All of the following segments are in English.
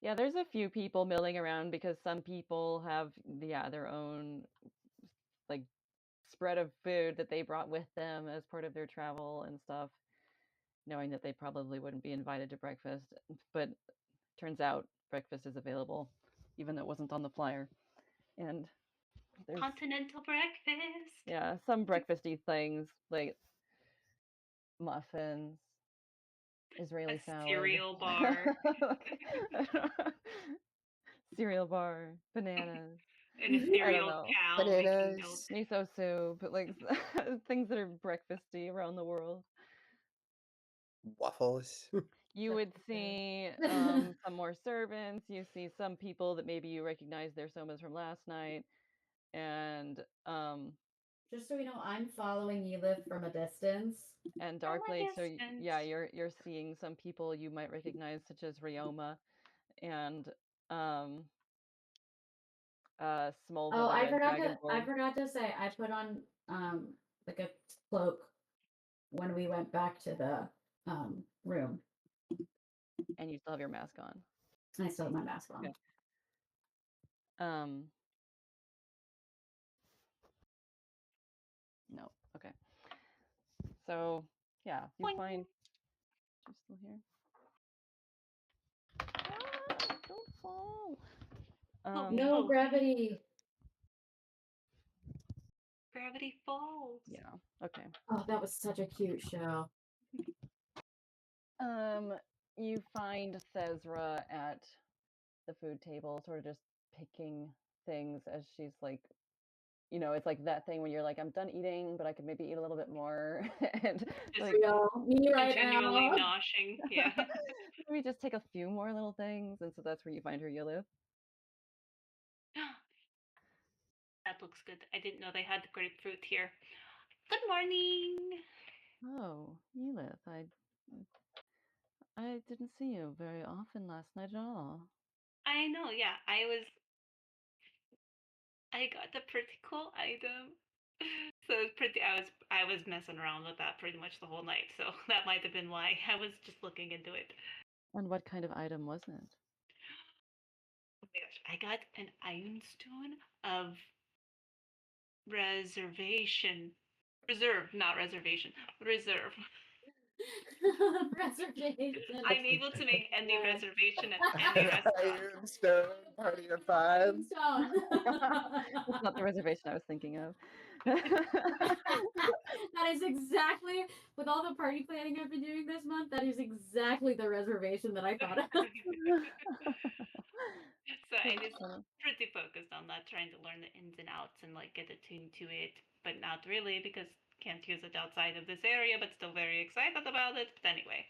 Yeah, there's a few people milling around because some people have their own like spread of food that they brought with them as part of their travel and stuff, knowing that they probably wouldn't be invited to breakfast. But turns out breakfast is available, even though it wasn't on the flyer. And there's Continental breakfast. some breakfasty things like muffins, Israeli A salad, cereal bar. cereal bar, bananas. An I don't ethereal know. cow making milk. Bananas. Miso soup, like things that are breakfasty around the world. Waffles. You would see some more servants. You see some people that maybe you recognize their somas from last night, and Just so you know, I'm following Elif from a distance. and From a Darkblade. So distance. yeah, you're seeing some people you might recognize, such as Ryoma and Small Oh, I dragonborn. forgot to say I put on like a cloak when we went back to the room. And you still have your mask on. I still have my mask on. Okay. No. Okay. So yeah, you find you're still here. Ah, don't fall. No gravity. Gravity Falls. Yeah. Okay. Oh, that was such a cute show. You find Thesra at the food table, sort of just picking things as she's like, it's like that thing when you're like, I'm done eating, but I could maybe eat a little bit more, and like me right continually now. noshing. Yeah. maybe just take a few more little things, and so that's where you find her, Yelif. That looks good. I didn't know they had grapefruit here. Good morning. Oh, Yelif, I didn't see you very often last night at all. I know, yeah. I got a pretty cool item. So it's pretty I was messing around with that pretty much the whole night. So that might have been why I was just looking into it. And what kind of item was it? Oh my gosh. I got an ironstone of reservation. Reserve, not reservation. Reserve. Reservation. I'm able to make any reservation at any restaurant. Ironstone, party of five. Ironstone. That's not the reservation I was thinking of. That is exactly, with all the party planning I've been doing this month, that is exactly the reservation that I thought of. So I was pretty focused on that, trying to learn the ins and outs and like get attuned to it, but not really because can't use it outside of this area, but still very excited about it. But anyway,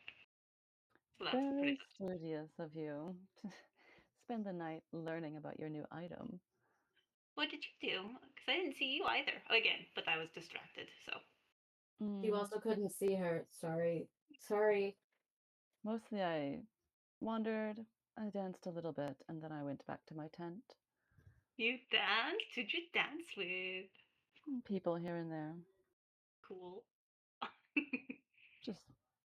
so that's Very pretty good. studious of you to spend the night learning about your new item. What did you do? Because I didn't see you either. Again, but I was distracted, so. You also couldn't see her. Sorry. Mostly I wandered, I danced a little bit, and then I went back to my tent. You danced? Who'd you dance with? People here and there. Cool. Just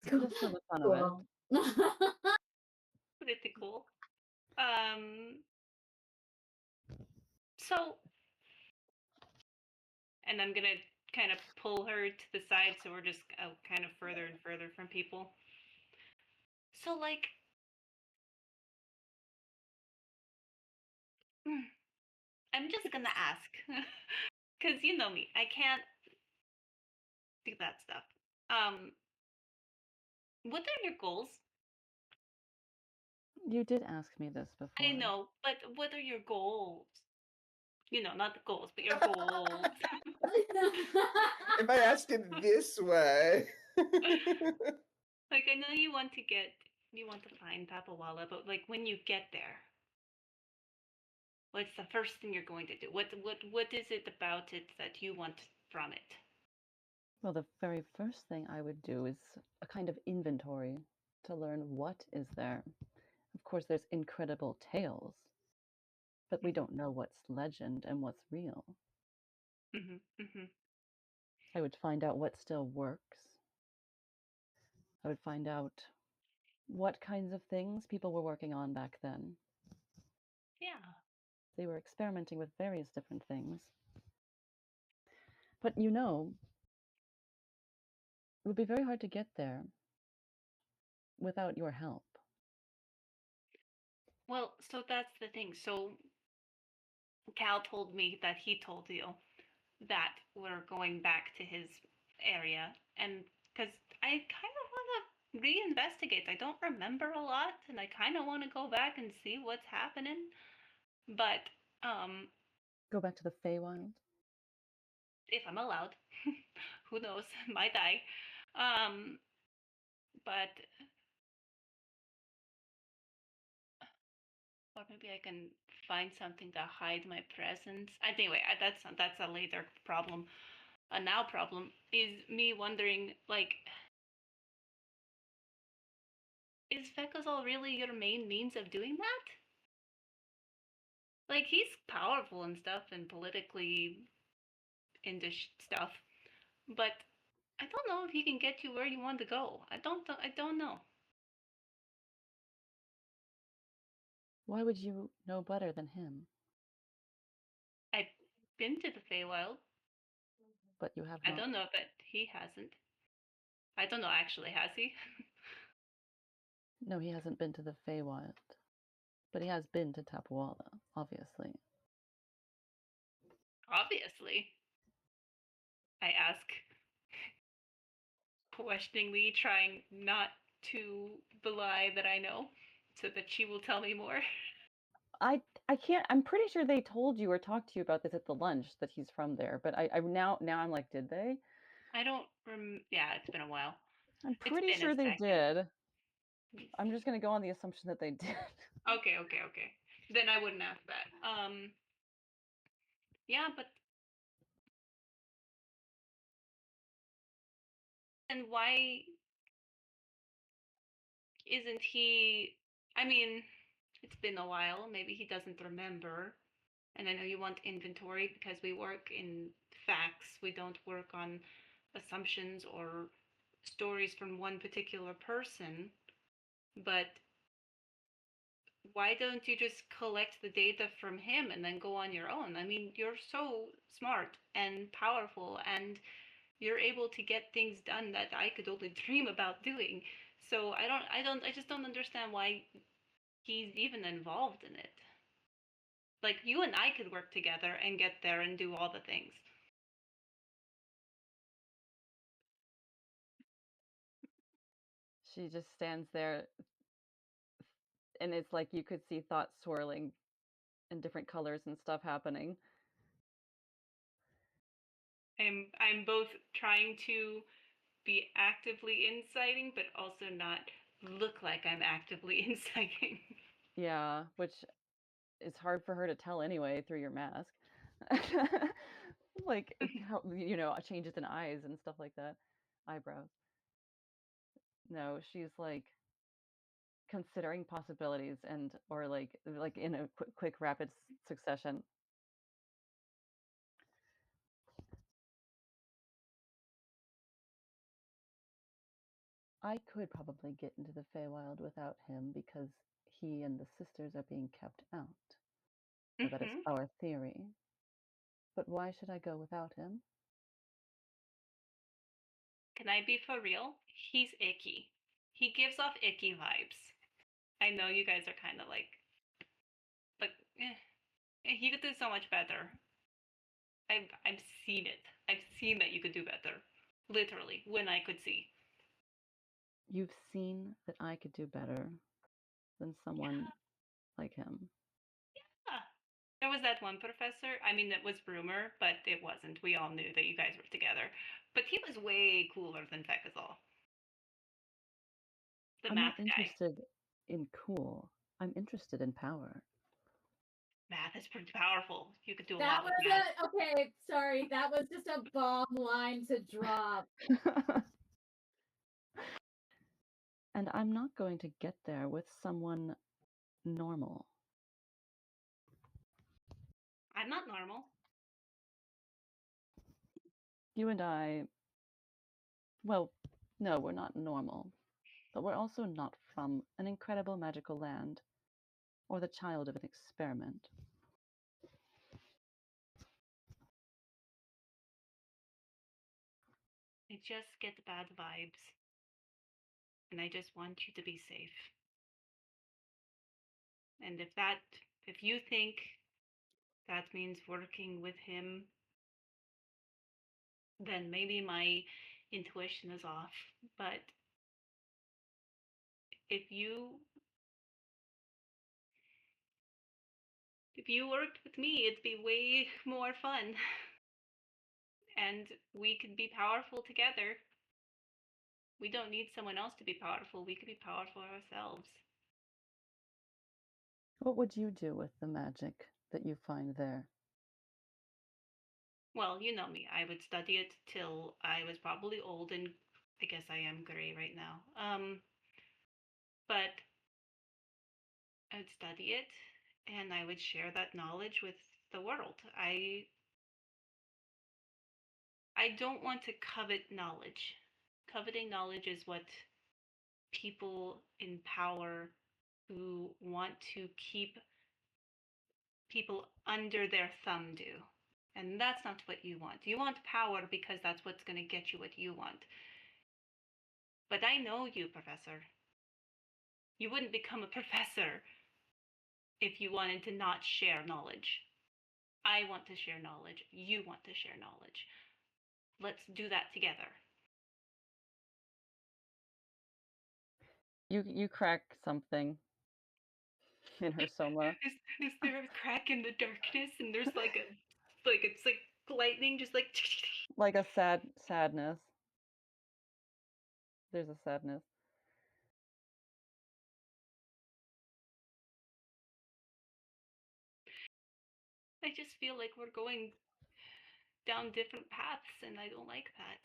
for the fun of it. Pretty cool. So, and I'm gonna kind of pull her to the side so we're just kind of further and further from people. So, like, I'm just gonna ask, because you know me, I can't do that stuff. What are your goals? You did ask me this before. I know, but what are your goals? You know, not the goals, but your goals. If I ask it this way. Like, I know you want to find Papawala, but like when you get there, what's the first thing you're going to do? What is it about it that you want from it? Well, the very first thing I would do is a kind of inventory to learn what is there. Of course, there's incredible tales, but we don't know what's legend and what's real. I would find out what still works. I would find out what kinds of things people were working on back then. They were experimenting with various different things. But you know, it would be very hard to get there without your help. Well, so that's the thing. So Cal told me that he told you that we're going back to his area, and because I kind of want to reinvestigate. I don't remember a lot, and I kind of want to go back and see what's happening. But Go back to the Feywild. if I'm allowed, who knows? Might I? But or maybe I can find something to hide my presence. Anyway, that's a later problem. A now problem is me wondering, like, is Fekazal really your main means of doing that? Like, he's powerful and stuff and politically into stuff, but I don't know if he can get you where you want to go. I don't know. Why would you know better than him? I've been to the Feywild. But you have I not. don't know that he hasn't. I don't know, actually, has he? No, he hasn't been to the Feywild. But he has been to Tapawala, obviously. Obviously. I ask, questioningly, trying not to belie that I know, so that she will tell me more. I can't. I'm pretty sure they told you or talked to you about this at the lunch that he's from there. But I now I'm like, did they? I don't yeah, it's been a while. I'm It's pretty been a sure they second. did. I'm just gonna go on the assumption that they did. Okay. Then I wouldn't ask that. Yeah, but and why isn't he? I mean, it's been a while. Maybe he doesn't remember. And I know you want inventory because we work in facts. We don't work on assumptions or stories from one particular person. But why don't you just collect the data from him and then go on your own? I mean, you're so smart and powerful, and you're able to get things done that I could only dream about doing. So I just don't understand why he's even involved in it. Like, you and I could work together and get there and do all the things. She just stands there, and it's like you could see thoughts swirling in different colors and stuff happening. I'm both trying to be actively inciting, but also not look like I'm actively inciting. Yeah, which is hard for her to tell anyway through your mask. Like how changes in eyes and stuff like that, eyebrows. No, she's like considering possibilities and or like in a quick rapid succession. I could probably get into the Feywild without him because he and the sisters are being kept out. Or that is our theory. But why should I go without him? Can I be for real? He's icky. He gives off icky vibes. I know you guys are kind of like, but he could do so much better. I've seen it. I've seen that you could do better. Literally, when I could see. You've seen that I could do better than someone like him. Yeah. There was that one professor. I mean, it was rumor, but it wasn't. We all knew that you guys were together. But he was way cooler than Fekazal. The I'm math not interested in cool. I'm interested in power. Math is pretty powerful. You could do a That lot with was math. okay, sorry. That was just a bomb line to drop. And I'm not going to get there with someone normal. I'm not normal. You and I, well, no, we're not normal. But we're also not from an incredible magical land or the child of an experiment. I just get bad vibes. And I just want you to be safe. And if you think that means working with him, then maybe my intuition is off. But if you worked with me, it'd be way more fun. And we could be powerful together. We don't need someone else to be powerful. We could be powerful ourselves. What would you do with the magic that you find there? Well, you know me. I would study it till I was probably old, and I guess I am gray right now. But I would study it, and I would share that knowledge with the world. I don't want to covet knowledge. Coveting knowledge is what people in power who want to keep people under their thumb do. And that's not what you want. You want power because that's what's going to get you what you want. But I know you, Professor. You wouldn't become a professor if you wanted to not share knowledge. I want to share knowledge. You want to share knowledge. Let's do that together. You crack something in her soma. Is there a crack in the darkness and there's it's like lightning just like Like a sadness. There's a sadness. I just feel like we're going down different paths and I don't like that.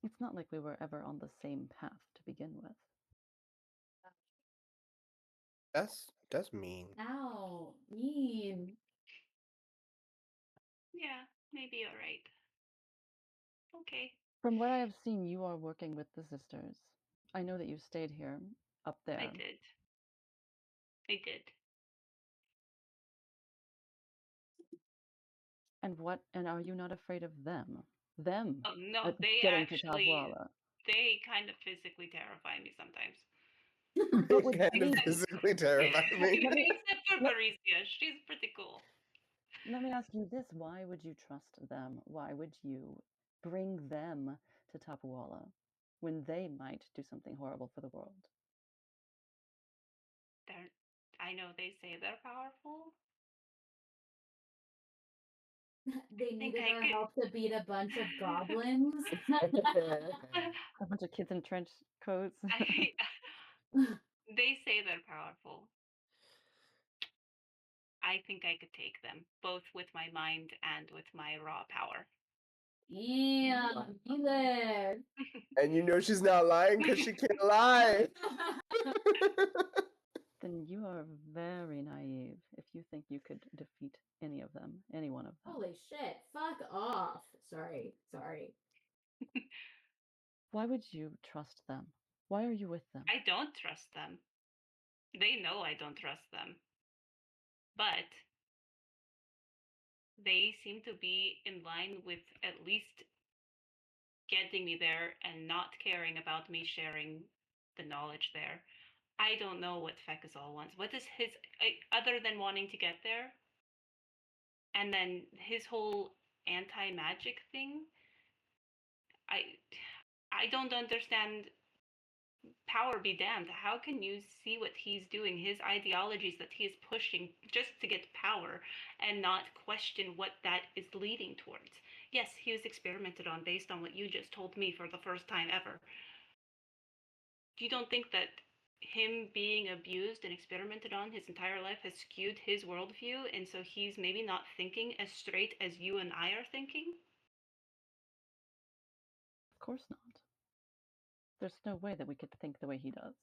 It's not like we were ever on the same path to begin with. That's mean. Ow, mean. Yeah, maybe you're right. Okay. From what I have seen, you are working with the sisters. I know that you stayed here, up there. I did. And are you not afraid of them? Them Oh no, they getting to actually Tabwala. they kind of physically terrify me sometimes. What would Kind of you- physically terrify me. Except for Parisia, she's pretty cool. Let me ask you this. Why would you trust them? Why would you bring them to Tapawala when they might do something horrible for the world? I know they say they're powerful. They needed I our could- help to beat a bunch of goblins. A bunch of kids in trench coats. They say they're powerful. I think I could take them, both with my mind and with my raw power. Yeah, me there. And you know she's not lying because she can't lie. Then you are very naive if you think you could defeat any of them, any one of them. Holy shit, fuck off. Sorry. Why would you trust them? Why are you with them? I don't trust them. They know I don't trust them. But they seem to be in line with at least getting me there and not caring about me sharing the knowledge there. I don't know what Fekazal wants. What is his, other than wanting to get there? And then his whole anti-magic thing? I don't understand. Power be damned. How can you see what he's doing, his ideologies that he is pushing just to get power and not question what that is leading towards? Yes, he was experimented on based on what you just told me for the first time ever. You don't think that him being abused and experimented on his entire life has skewed his worldview, and so he's maybe not thinking as straight as you and I are thinking? Of course not. There's no way that we could think the way he does.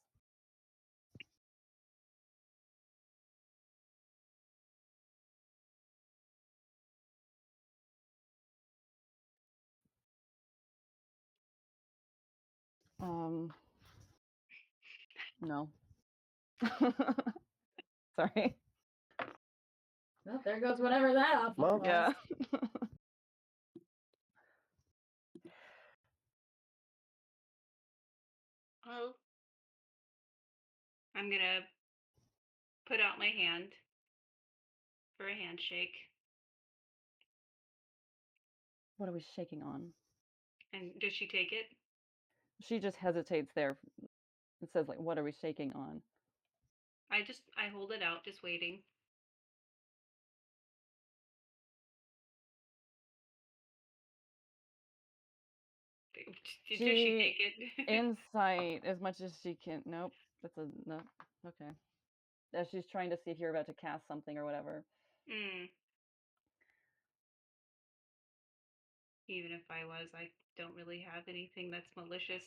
No. Sorry. Well, there goes whatever that option Well, was. Yeah. I'm gonna put out my hand for a handshake. What are we shaking on? And does she take it? She just hesitates there. It says, like, what are we shaking on? I hold it out, just waiting. Does she take it? Insight as much as she can. Nope. That's a no. Okay. As she's trying to see if you're about to cast something or whatever. Even if I was, I don't really have anything that's malicious.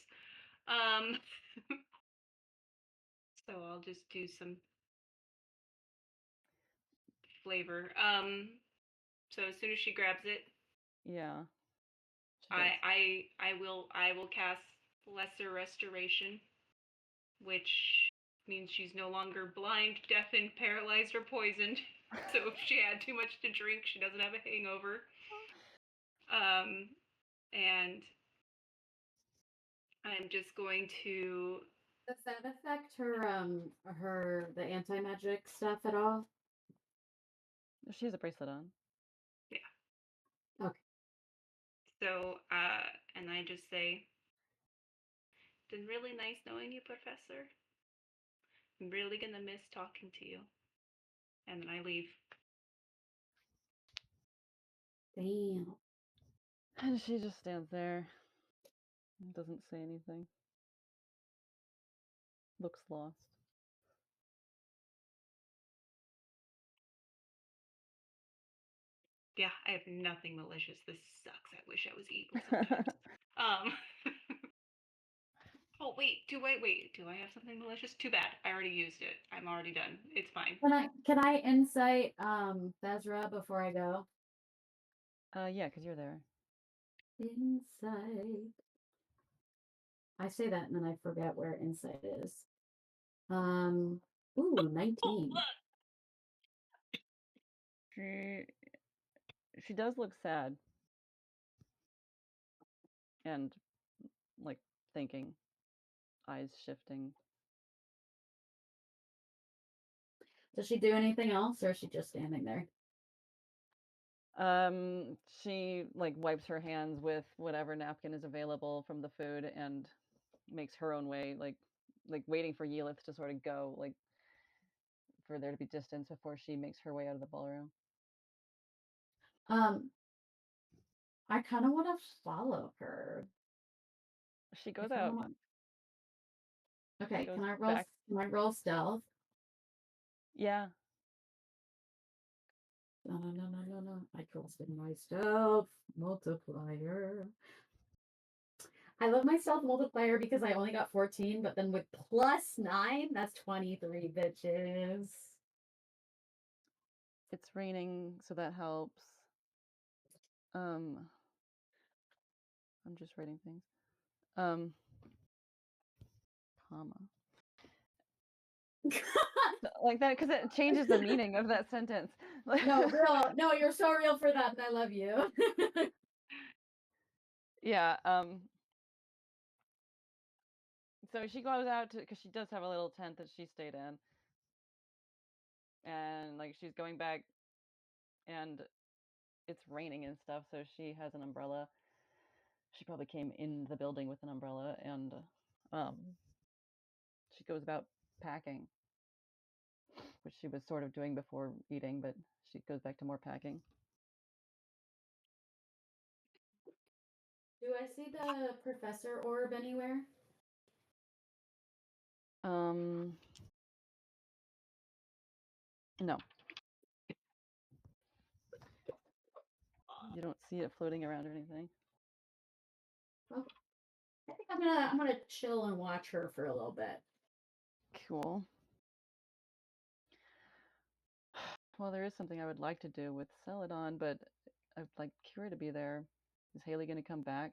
So I'll just do some flavor. So as soon as she grabs it, Yeah. I will cast Lesser Restoration, which means she's no longer blind, deafened, paralyzed, or poisoned. So if she had too much to drink, she doesn't have a hangover. And I'm just going to. Does that affect her the anti-magic stuff at all? She has a bracelet on. Yeah. Okay. So, and I just say, it's been really nice knowing you, Professor. I'm really gonna miss talking to you. And then I leave. Damn. And she just stands there. And doesn't say anything. Looks lost. Yeah, I have nothing malicious. This sucks. I wish I was evil sometimes. Oh wait, do I have something malicious? Too bad. I already used it. I'm already done. It's fine. Can I insight Thesra before I go? Yeah, because you're there. Insight. I say that and then I forget where insight is. Ooh, 19. She does look sad. And like thinking. Eyes shifting. Does she do anything else or is she just standing there? She like wipes her hands with whatever napkin is available from the food and makes her own way, like waiting for Yelith to sort of go, like for there to be distance before she makes her way out of the ballroom. I kind of want to follow her. She goes out. Okay, can I roll stealth? Yeah. No. I trusted my stealth multiplier. I love my stealth multiplier because I only got 14, but then with +9, that's 23 bitches. It's raining, so that helps. I'm just writing things. Comma. Like that, because it changes the meaning of that sentence. No, you're so real for that, and I love you. Yeah. So she goes out because she does have a little tent that she stayed in, and like she's going back, and it's raining and stuff, so she has an umbrella. She probably came in the building with an umbrella, and she goes about packing, which she was sort of doing before eating, but she goes back to more packing. Do I see the professor orb anywhere? No. You don't see it floating around or anything. Well, I think I'm gonna chill and watch her for a little bit. Cool. Well, there is something I would like to do with Celadon, but I'd like Kira to be there. Is Haley going to come back?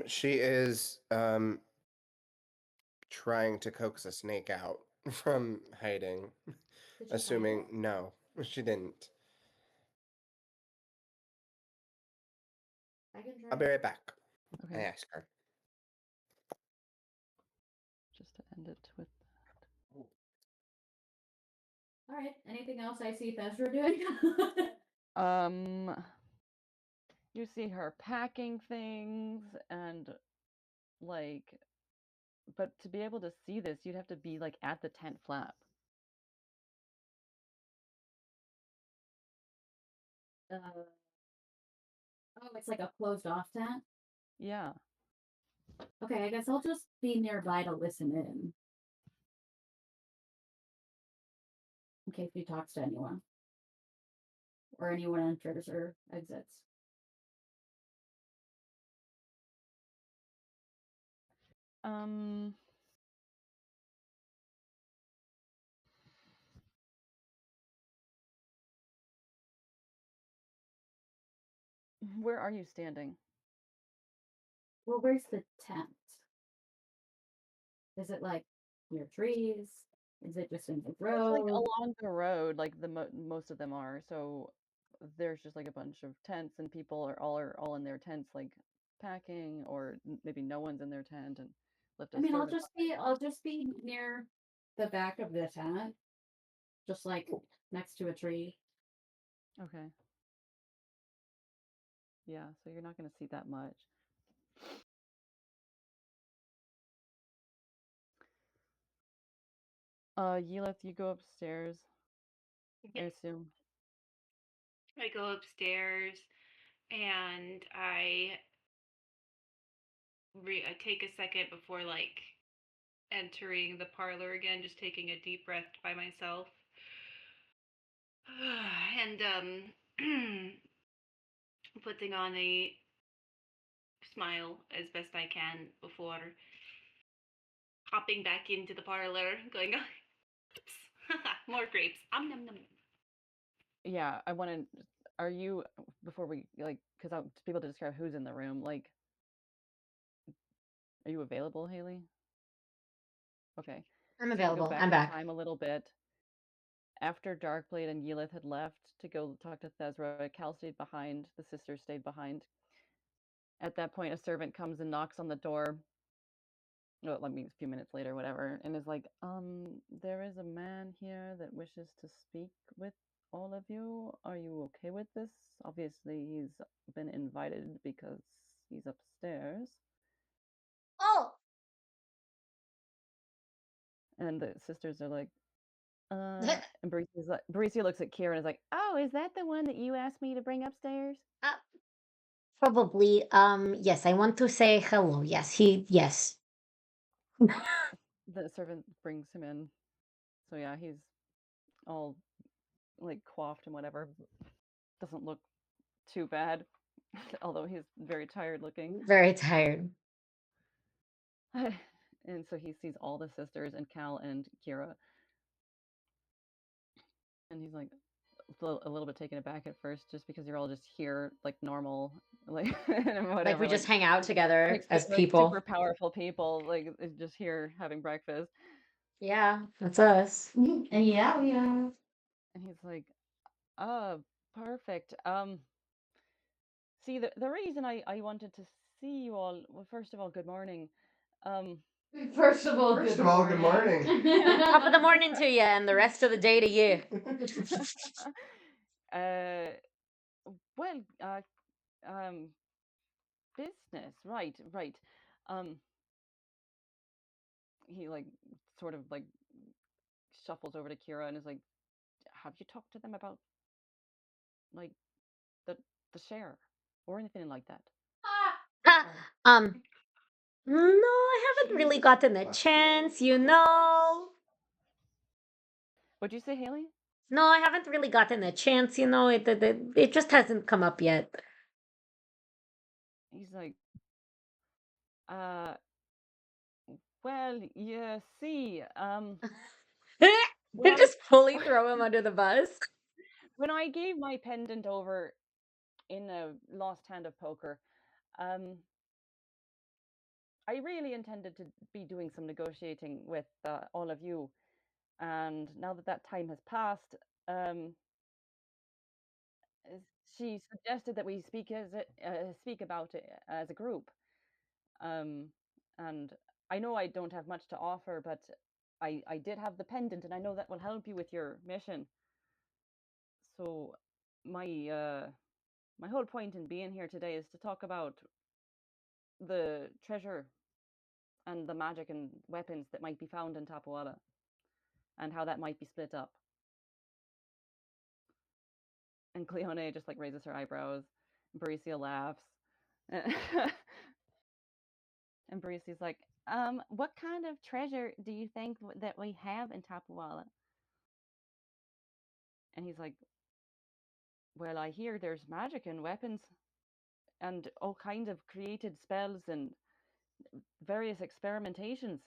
She is trying to coax a snake out from hiding. Assuming no, she didn't. I can try. I'll be right back. Okay. I ask her. Just to end it with All right. Anything else I see Thesra doing? you see her packing things and like, but to be able to see this, you'd have to be like at the tent flap. Oh, it's like a closed off tent. Yeah. Okay, I guess I'll just be nearby to listen in case he talks to anyone or anyone enters or exits. Where are you standing? Well, where's the tent? Is it like near trees? Is it just in the It's like road? along the road, like the most of them are. So there's just like a bunch of tents, and people are all in their tents, like packing, or maybe no one's in their tent and left a I mean, I'll servant just be near the back of the tent, just like next to a tree. Okay. Yeah, so you're not going to see that much. Yelith, you go upstairs, I assume. I go upstairs and I take a second before like entering the parlor again, just taking a deep breath by myself. And putting on a smile as best I can before hopping back into the parlor, going, oops, more grapes. Nom nom. Yeah, I want to. Are you, before we, like, because I want people to describe who's in the room, like, are you available, Haley? Okay. I'm Go available. back I'm in back. time a little bit. After Darkblade and Yelith had left to go talk to Thesra, Cal stayed behind. The sisters stayed behind. At that point, a servant comes and knocks on the door. Well, I mean, a few minutes later, whatever, and is like, there is a man here that wishes to speak with all of you. Are you okay with this? Obviously, he's been invited because he's upstairs. Oh, And the sisters are like, and Baricia looks at Kira and is like, oh, is that the one that you asked me to bring upstairs? probably. Yes, I want to say hello. Yes, yes. The servant brings him in. So yeah, he's all like coiffed and whatever. Doesn't look too bad, although he's very tired looking. Very tired. And so he sees all the sisters and Cal and Kira. And he's like a little bit taken aback at first, just because you're all just here like normal, like and whatever. Like we just hang out together as people. Super powerful people, like just here having breakfast. Yeah, that's us. And yeah, we are. And he's like, perfect. See, the reason I wanted to see you all, well, first of all, good morning. First of all, First of all, good morning. Top of the morning to you, and the rest of the day to you. Well, business, right. He like sort of like shuffles over to Kira and is like, have you talked to them about like the share or anything like that? No, I haven't really gotten a chance, you know. What'd you say, Haley? No, I haven't really gotten a chance, you know. It just hasn't come up yet. He's like, well, you see, You just fully throw him under the bus. when I gave my pendant over in a lost hand of poker, I really intended to be doing some negotiating with all of you, and now that time has passed, she suggested that we speak about it as a group, and I know I don't have much to offer, but I did have the pendant, and I know that will help you with your mission. So my whole point in being here today is to talk about the treasure and the magic and weapons that might be found in Tapawala, and how that might be split up. And Cleone just like raises her eyebrows. Baricia laughs. And Baricia's like, what kind of treasure do you think that we have in Tapawala? And he's like, well, I hear there's magic and weapons and all kinds of created spells and various experimentations.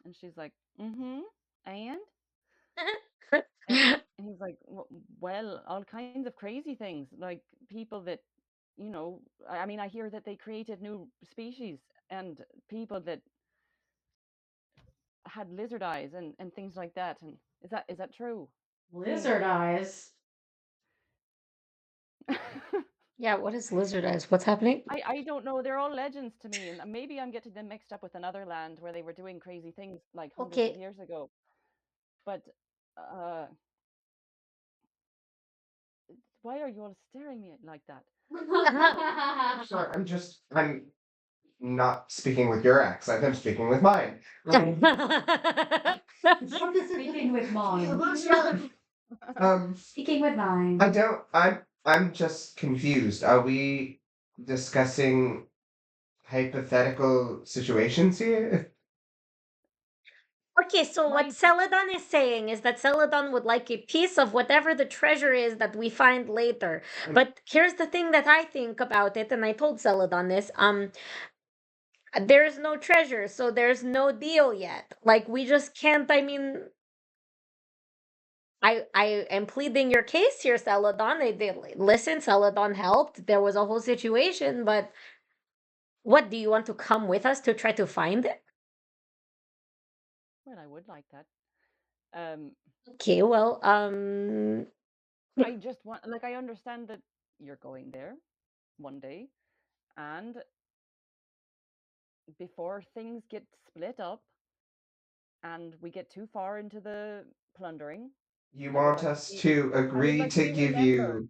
And she's like, mm-hmm, and? And he's like, well, all kinds of crazy things, like people that, I mean, I hear that they created new species and people that had lizard eyes and things like that. And is that true? Lizard eyes. Yeah, what is lizard eyes? What's happening? I don't know. They're all legends to me, and maybe I'm getting them mixed up with another land where they were doing crazy things like hundreds of years ago. But why are you all staring at me like that? Sorry, I'm not speaking with your accent, I'm speaking with mine. Speaking with mine. Speaking with mine. I'm just confused. Are we discussing hypothetical situations here? Okay, so what Celadon is saying is that Celadon would like a piece of whatever the treasure is that we find later. But here's the thing that I think about it, and I told Celadon this. There's no treasure, so there's no deal yet. Like, we just can't, I mean, I am pleading your case here, Celadon. Listen, Celadon helped. There was a whole situation, but what, do you want to come with us to try to find it? Well, I would like that. Okay, well, I just want, like, I understand that you're going there one day, and before things get split up and we get too far into the plundering, You I would want like to us be, to I would agree like to to be give remembered. you.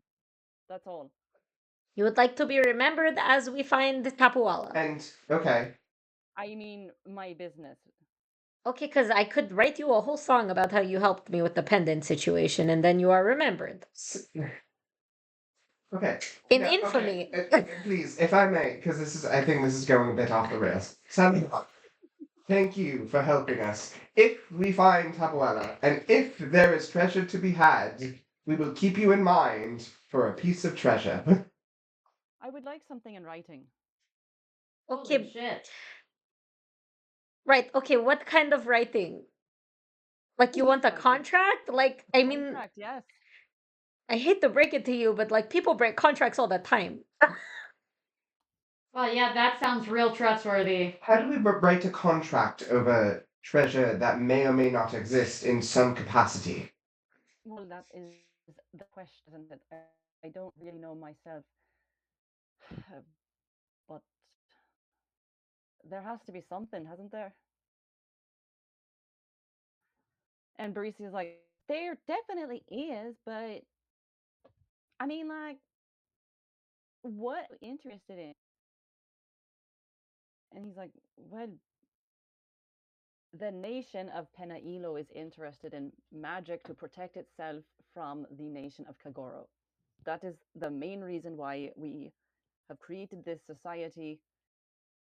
That's all. you would like to be remembered as we find Tapuala. And, okay. I mean, my business. Okay, because I could write you a whole song about how you helped me with the pendant situation, and then you are remembered. Okay. In Yeah, infamy. okay. Please, if I may, because I think this is going a bit off the rails. Sally, thank you for helping us. If we find Tapuela, and if there is treasure to be had, we will keep you in mind for a piece of treasure. I would like something in writing. Okay. Holy shit. Right, okay, what kind of writing? Like, you want a contract? Like, I mean, Contract, yes. I hate to break it to you, but like, people break contracts all the time. Well, yeah, that sounds real trustworthy. How do we write a contract over treasure that may or may not exist in some capacity? Well, that is the question, isn't it? I don't really know myself. But there has to be something, hasn't there? And Barisia's like, there definitely is, but I mean, like, what are you interested in? And he's like, well, the nation of Penailo is interested in magic to protect itself from the nation of Kagoro. That is the main reason why we have created this society,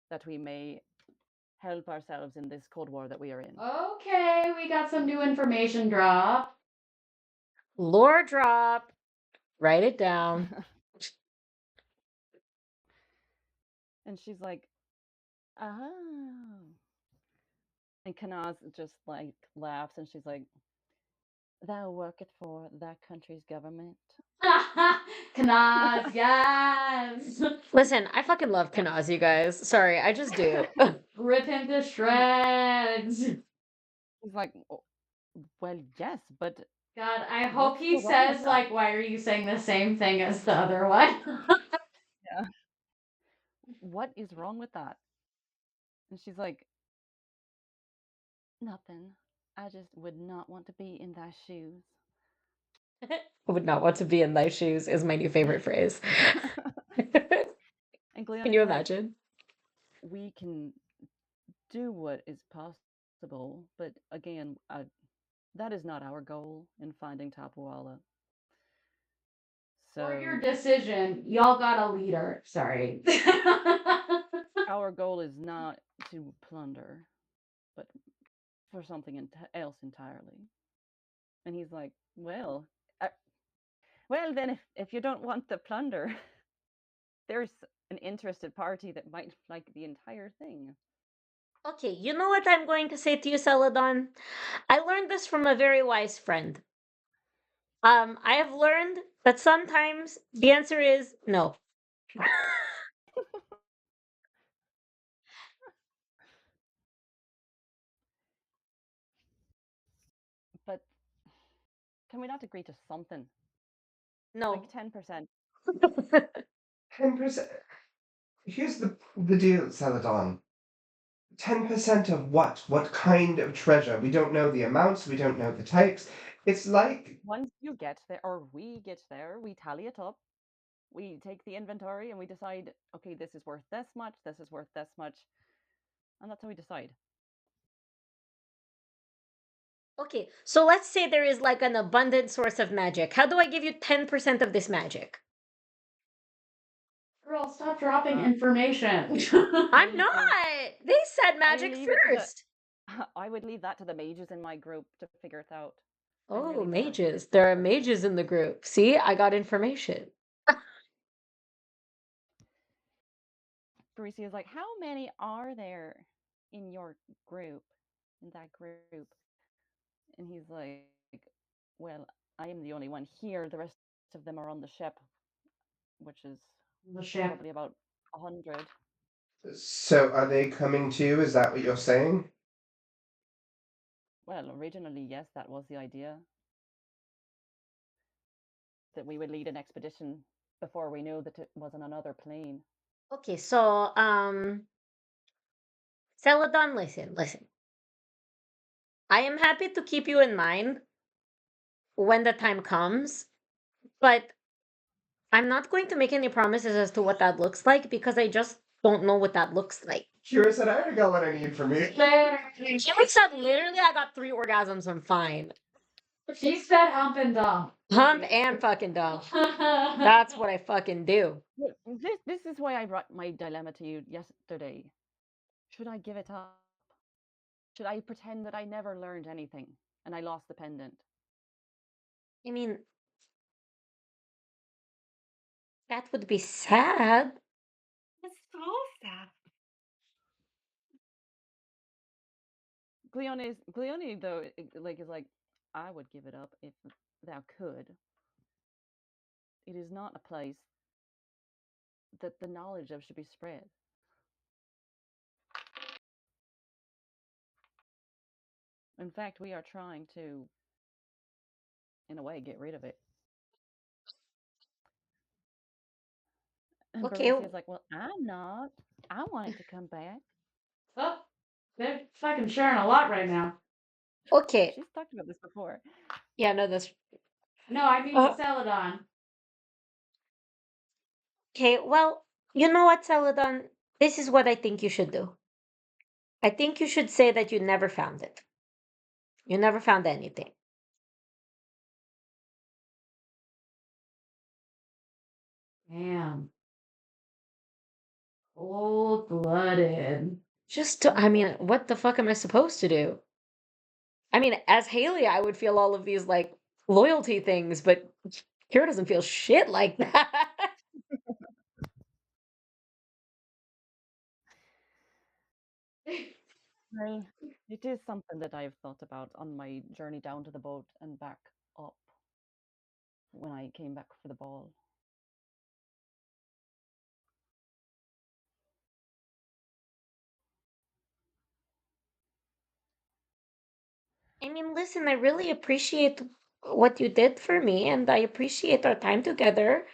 that we may help ourselves in this Cold War that we are in. Okay, we got some new information drop. Lore drop. Write it down. And she's like, oh. And Kanaz just like laughs and she's like, thou worketh for that country's government. Kanaz, yes. Listen, I fucking love Kanaz, you guys. Sorry, I just do. Rip him to shreds. He's like, well, yes, but God, I hope what's he so wrong with says, that? like, why are you saying the same thing as the other one? Yeah. What is wrong with that? And she's like, nothing. I just would not want to be in thy shoes. I would not want to be in thy shoes is my new favorite phrase. And Can Gleon you is like, imagine? we can do what is possible, but again, that is not our goal in finding Tapawala. For your So decision, y'all got a leader. Sorry. our goal is not to plunder, but for something else entirely. And he's like, well, well then, if you don't want the plunder, there's an interested party that might like the entire thing. Okay, you know what I'm going to say to you, Celadon? I learned this from a very wise friend. I have learned that sometimes the answer is no. But can we not agree to something? No. Like 10%. 10%. Here's the deal, Celadon. 10% of what? What kind of treasure? We don't know the amounts, we don't know the types. It's like Once you get there, or we get there, we tally it up. We take the inventory and we decide, okay, this is worth this much, this is worth this much. And that's how we decide. Okay, so let's say there is like an abundant source of magic. How do I give you 10% of this magic? Girl, stop dropping Uh, information. I'm Mages. not! They said magic leave it to the- first. I would leave that to the mages in my group to figure it out. I'm Oh, really sorry. mages. There are mages in the group. See, I got information. Parisi is like, how many are there in your group, in that group? And he's like, well, I am the only one here. The rest of them are on the ship, which is The ship. probably about 100. so are they coming too? Is that what you're saying? Well, originally, yes, that was the idea. That we would lead an expedition before we knew that it was on another plane. Okay, so Celadon, listen. I am happy to keep you in mind when the time comes, but I'm not going to make any promises as to what that looks like because I just don't know what that looks like. Kira said, I already got what I need from you. Jimmy said literally I got 3 orgasms, I'm fine. She said hump and dump. Hump and fucking dump. That's what I fucking do. This is why I brought my dilemma to you yesterday. Should I give it up? Should I pretend that I never learned anything and I lost the pendant? I mean, that would be sad. It's so sad. Gleone though is like, I would give it up if thou could. It is not a place that the knowledge of should be spread. In fact, we are trying to, in a way, get rid of it. And Okay. Parisi is like, well, I'm not. I want it to come back. Oh, they're fucking sharing a lot right now. Okay. She's talked about this before. Yeah, no, that's No, I mean Celadon. okay. Well, you know what, Celadon? This is what I think you should do. I think you should say that you never found it. You never found anything. Damn. Cold-blooded. I mean, what the fuck am I supposed to do? I mean, as Haley, I would feel all of these like loyalty things, but Kira doesn't feel shit like that. Well, it is something that I've thought about on my journey down to the boat and back up when I came back for the ball. I mean, listen, I really appreciate what you did for me, and I appreciate our time together.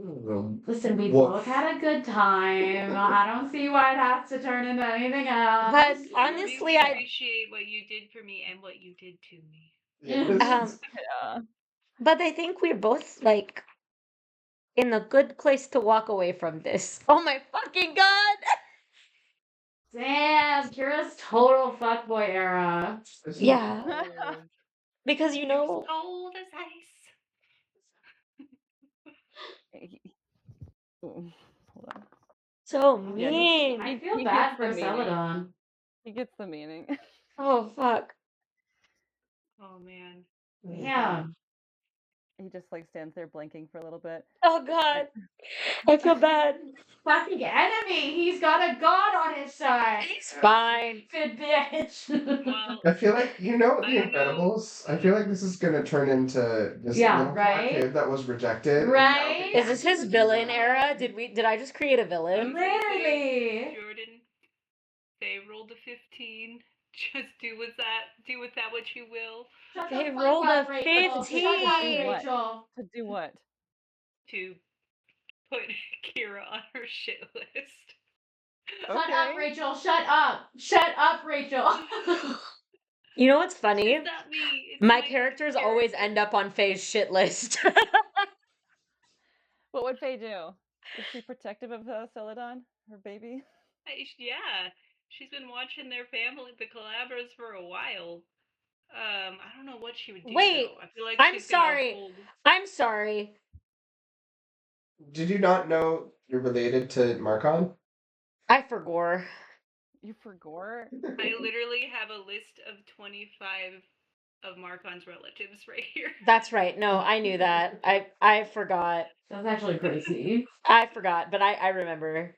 Listen, we What- both had a good time. I don't see why it has to turn into anything else. But I honestly, really I appreciate what you did for me and what you did to me. Yes. Yeah. but I think we're both like in a good place to walk away from this. Oh my fucking god! Damn, Kira's total fuckboy era. Yeah, Oh. because you know, Cold as ice. Hold on. so Yeah, mean. I feel he bad gets for the meaning. Celadon. He gets the meaning. Oh fuck. Oh man. Yeah. He just like stands there blinking for a little bit. Oh god. I feel bad. Fucking enemy! He's got a god on his side! He's fine. Good bitch! Well, I feel like the I don't know. Incredibles. I feel like this is gonna turn into this Yeah, little right? kid that was rejected. Right? Is this his villain era? Did I just create a I was villain? gonna say, Literally! Jordan, they rolled a 15. Just do with that what you will. Shut They the fuck rolled up, a Rachel. Shut up, 15. Rachel. To do what? To put Kira on her shit list. Shut up, Okay. Rachel. Shut up. Shut up, Rachel. You know what's funny? It's not me. It's My characters always character. end up on Faye's shit list. What would Faye do? Is she protective of Celadon, her baby? Yeah, she's been watching their family, the Calabras, for a while. I don't know what she would do. Wait, though. I feel like I'm she's gonna sorry. uphold. I'm sorry. Did you not know you're related to Marcon? I forgot. You forgot? I literally have a list of 25 of Marcon's relatives right here. That's right. No, I knew that. I forgot. That's actually crazy. I forgot, but I remember.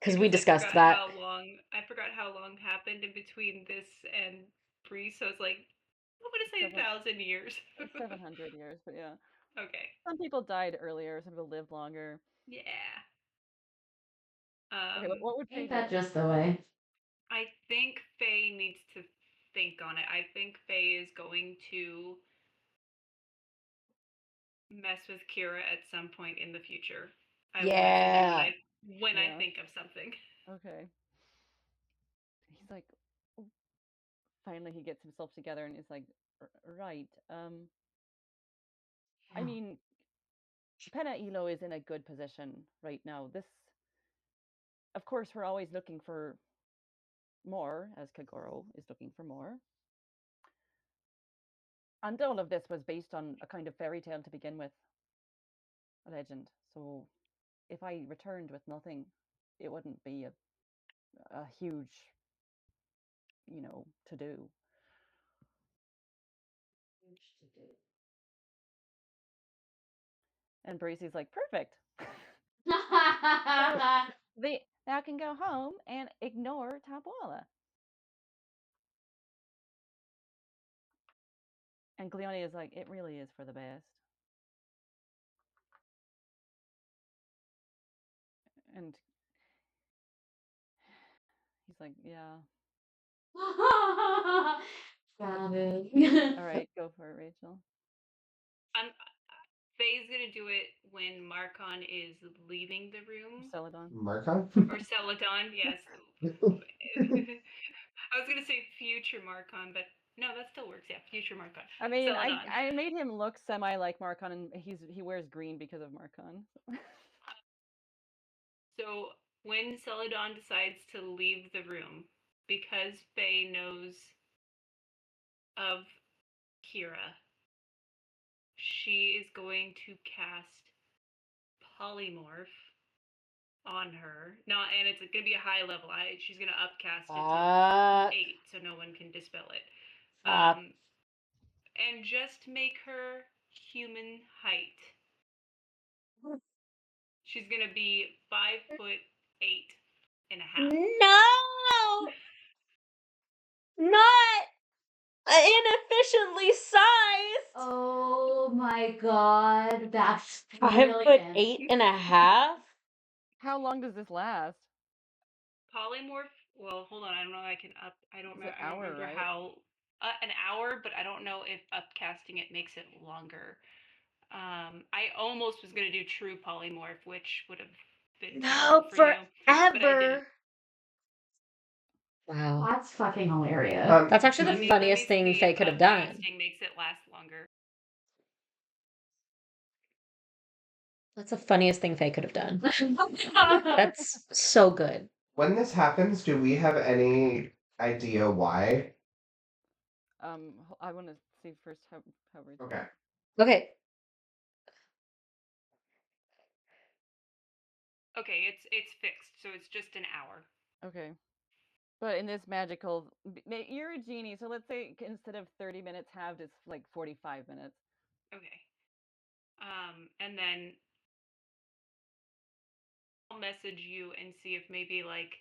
Because we discussed I forgot that. I forgot how long happened in between this and Bree, so it's like, I'm gonna say 1,000 years. 700 years, but yeah. Okay. Some people died earlier, some people lived longer. Yeah. Okay, what would Faye Ain't do? that just the way? I think Faye needs to think on it. I think Faye is going to mess with Kira at some point in the future. I will message you when I think of something. Okay. He's like, finally he gets himself together and he's like, right. I mean, Penna Elo is in a good position right now. This, of course, we're always looking for more, as Kagoro is looking for more. And all of this was based on a kind of fairy tale to begin with, a legend. So if I returned with nothing, it wouldn't be a huge, to do. And Bracy's like, perfect. They now can go home and ignore Tabuala. And Glione is like, it really is for the best. And he's like, yeah. Got it. All right, go for it, Rachel. Faye's gonna do it when Marcon is leaving the room. Celadon. Marcon? Or Celadon, yes. I was gonna say future Marcon, but no, that still works. Yeah, future Marcon. I mean, Celadon. I made him look semi like Marcon, and he wears green because of Marcon. So when Celadon decides to leave the room, because Faye knows of Kira, she is going to cast Polymorph on her. And it's gonna be a high level. She's gonna upcast it to 8, so no one can dispel it. And just make her human height. She's gonna be 5'8.5". No! Not inefficiently sized! Oh my god, that's 5'8.5". How long does this last? Polymorph. Well, hold on. I don't know. I don't remember right? how. An hour, but I don't know if upcasting it makes it longer. I almost was gonna do true polymorph, which would have been No, terrible for you, but I didn't. forever. Wow. That's fucking hilarious. That's actually Let the me funniest thing see Faye if could have done. casting makes it last longer. That's the funniest thing Faye could have done. That's so good. When this happens, do we have any idea why? I want to see first how Rachel. Okay. Okay. Okay, it's fixed, so it's just an hour. Okay. But in this magical, you're a genie, so let's say instead of 30 minutes halved, it's like 45 minutes. Okay. And then I'll message you and see if maybe like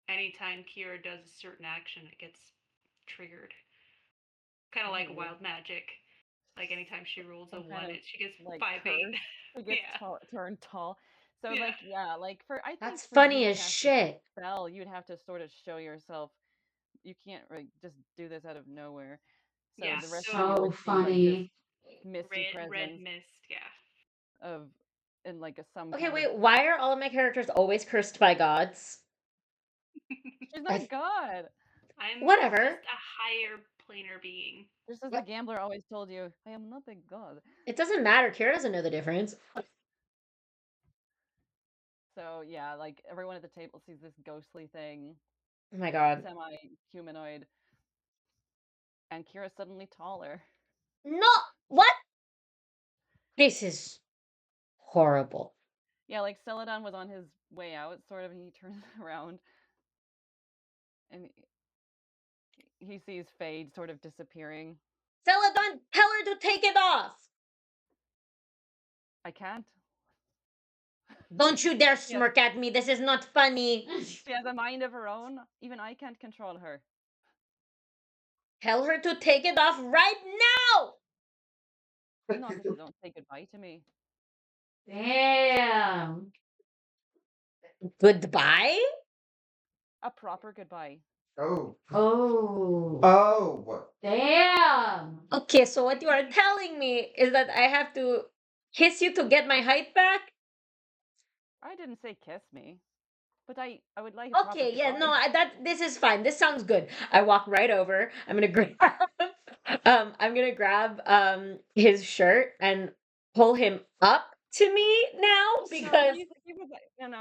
anytime Kira does a certain action, it gets triggered. Kind of like wild magic. Like anytime she rolls a one, she gets like 5/8. She gets turned tall. So Yeah. I think That's for funny you as to cast a shit. spell, you'd have to sort of show yourself. You can't just do this out of nowhere. So Yeah, the rest so of you would see like funny. this misty red presence mist, yeah. of in like some Okay, kind wait, of. why are all of my characters always cursed by gods? She's not a god. I'm Whatever. just a higher planar being. Just as the gambler always told you, I am not a god. It doesn't matter. Kira doesn't know the difference. So yeah, like everyone at the table sees this ghostly thing, Oh my god. semi-humanoid, and Kira's suddenly taller. No! What? This is horrible. Yeah, like Celadon was on his way out, sort of, and he turns around, and he sees Fade sort of disappearing. Celadon, tell her to take it off! I can't. Don't you dare smirk at me. This is not funny. She has a mind of her own. Even I can't control her. Tell her to take it off right now! Not if you don't say goodbye to me. Damn. Goodbye? A proper goodbye. Oh. Oh. Oh. Damn. Okay, so what you are telling me is that I have to kiss you to get my height back? I didn't say kiss me, but I would like a proper Okay, yeah, goodbye. no, this is fine. This sounds good. I walk right over. I'm gonna grab his shirt and pull him up to me now because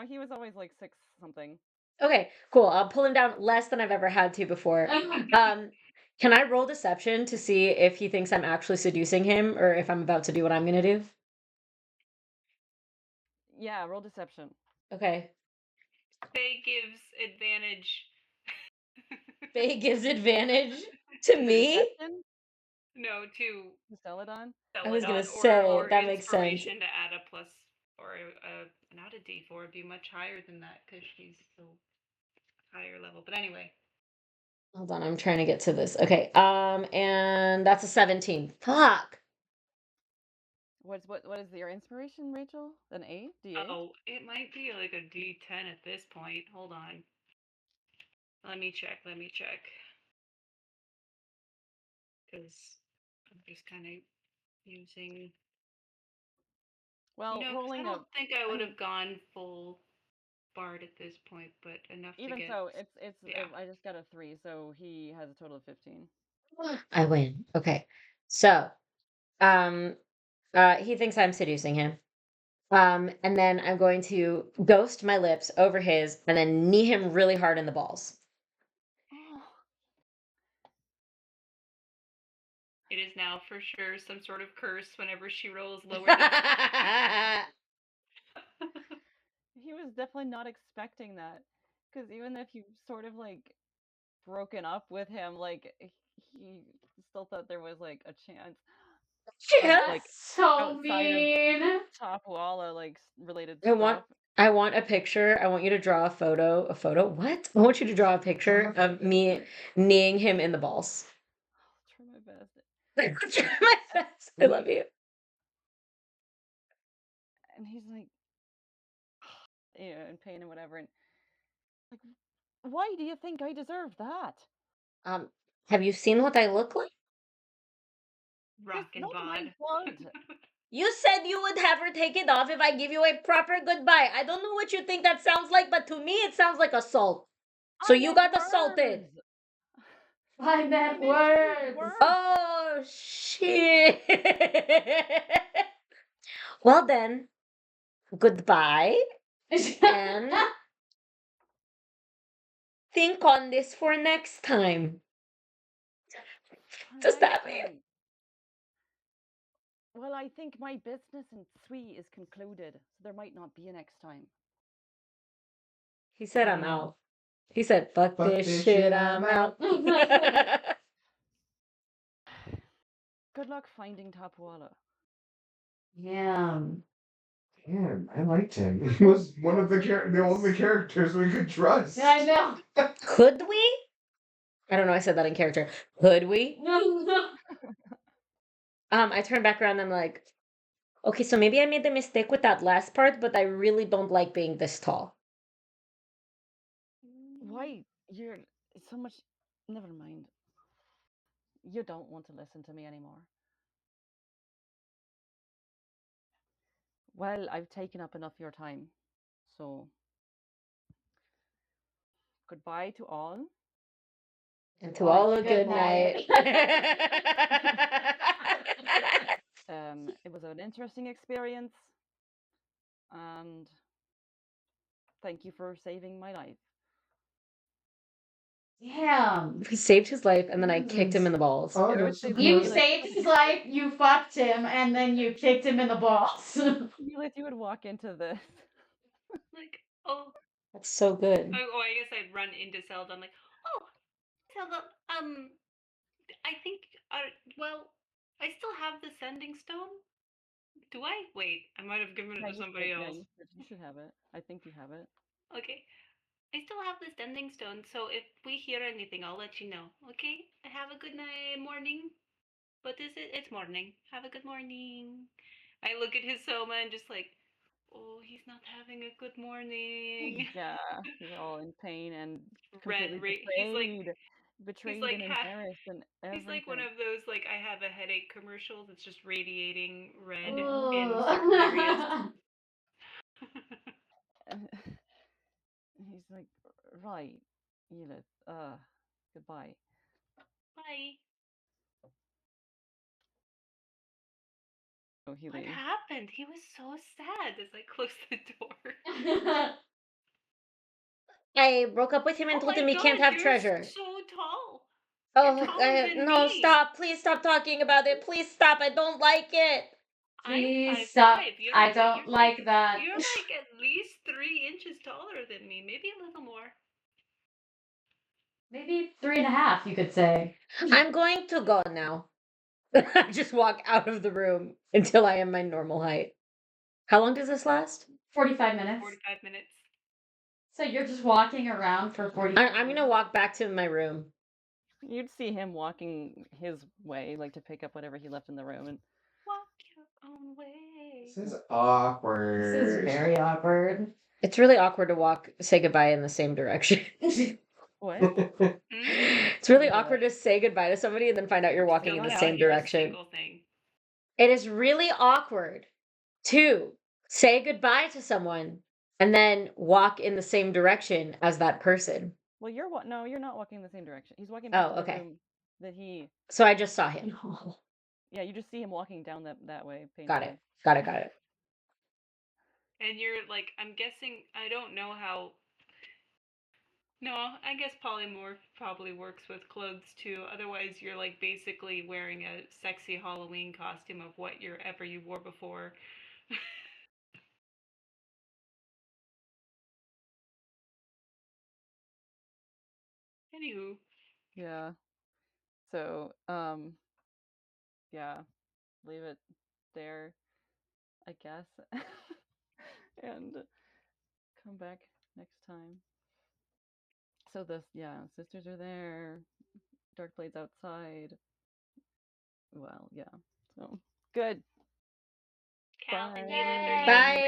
He was always like 6 something. okay, cool. I'll pull him down less than I've ever had to before. Can I roll deception to see if he thinks I'm actually seducing him or if I'm about to do what I'm gonna do? Yeah, roll deception. Okay. Faye gives advantage. Faye gives advantage to me? Deception? No, to Celadon? I was gonna Celadon, say, or that makes sense. inspiration to add a plus, or not a D4, it'd be much higher than that because she's so higher level. But anyway. Hold on, I'm trying to get to this. Okay, and that's a 17. Fuck. What is your inspiration, Rachel? An A? D8? Oh, it might be like a D10 at this point. Hold on. Let me check. Because I'm just kind of using. Well, I don't think I would have gone full bard at this point, but enough even to get. So, I just got a 3, so he has a total of 15. I win. Okay. So, he thinks I'm seducing him. And then I'm going to ghost my lips over his and then knee him really hard in the balls. It is now for sure some sort of curse whenever she rolls lower than. He was definitely not expecting that. Because even if you sort of like broken up with him, like he still thought there was like a chance. Yeah. Like so mean. Chopwalla like related I want stuff. I want a picture. I want you to draw a photo. A photo? What? I want you to draw a picture of me kneeing him in the balls. I'll try my best. Try my best. I love you. And he's like, in pain and whatever. And like, why do you think I deserve that? Have you seen what I look like? Rock and Not my bod. blood. You said you would have her take it off if I give you a proper goodbye. I don't know what you think that sounds like, but to me it sounds like assault. So I you meant got assaulted. words! I meant meant to use words. words. Oh shit. Well then, goodbye. And think on this for next time. Does that mean? Next time. Well, I think my business in Tswi is concluded, so there might not be a next time. He said I'm out. He said, fuck this shit, I'm out. Good luck finding Tapuala. Yeah. Damn, I liked him. He was one of the only characters we could trust. I know. Could we? I don't know, I said that in character. Could we? I turned back around and I'm like, okay, so maybe I made the mistake with that last part, but I really don't like being this tall. Why? You're so much. Never mind. You don't want to listen to me anymore. Well, I've taken up enough of your time. So, goodbye to all. And to all a good night. It was an interesting experience. And thank you for saving my life. Damn. We saved his life and then I kicked him in the balls. Oh, I would that's say so that You cool. saved his life, you fucked him, and then you kicked him in the balls. Neelith, you would walk into this. Like, oh, That's so good. I guess I'd run into Zelda. I'm like, oh, Zelda, I think, well, I still have the sending stone. Do I? Wait, I might have given it Yeah, to somebody else. you should have it. I think you have it. Okay. I still have the sending stone, so if we hear anything, I'll let you know. Okay? Have a good night, morning. But it's morning. Have a good morning. I look at his Soma and just like, oh, he's not having a good morning. Yeah, he's all in pain and Red, completely he's betrayed like and embarrassed and everything. he's like one of those like I have a headache commercials. It's just radiating red in Oh. certain areas. He's like, right, Edith, goodbye. Bye. So he What leaves. happened? He was so sad as I closed the door. I broke up with him and Oh told my him he can't God, have you're treasure. so tall. Oh, taller than no, me. stop. Please stop talking about it. Please stop. I don't like it. Please I'm 5'5". stop. You're, I don't you're like that. You're like at least 3 inches taller than me, maybe a little more. Maybe 3.5, you could say. I'm going to go now. I just walk out of the room until I am my normal height. How long does this last? 45 minutes. 45 minutes. So you're just walking around for 45 minutes? I'm going to walk back to my room. You'd see him walking his way, like to pick up whatever he left in the room, and Walk your own way. This is awkward. This is very awkward. It's really awkward to say goodbye in the same direction. what? It's really awkward to say goodbye to somebody and then find out you're walking in Don't the tell same you a direction. single thing. It is really awkward to say goodbye to someone and then walk in the same direction as that person. Well, no, you're not walking in the same direction. He's walking Oh, back to the okay. room that he. So I just saw him. Yeah, you just see him walking down that way. Got painfully. it. Got it. And you're like, I'm guessing, I don't know how. No, I guess polymorph probably works with clothes too. Otherwise, you're like basically wearing a sexy Halloween costume of whatever you wore before. Anywho. Yeah. So, yeah, leave it there, I guess, and come back next time. So sisters are there. Darkblade's outside. Well, yeah. So good. Cal, Bye. and Edith are here. Bye.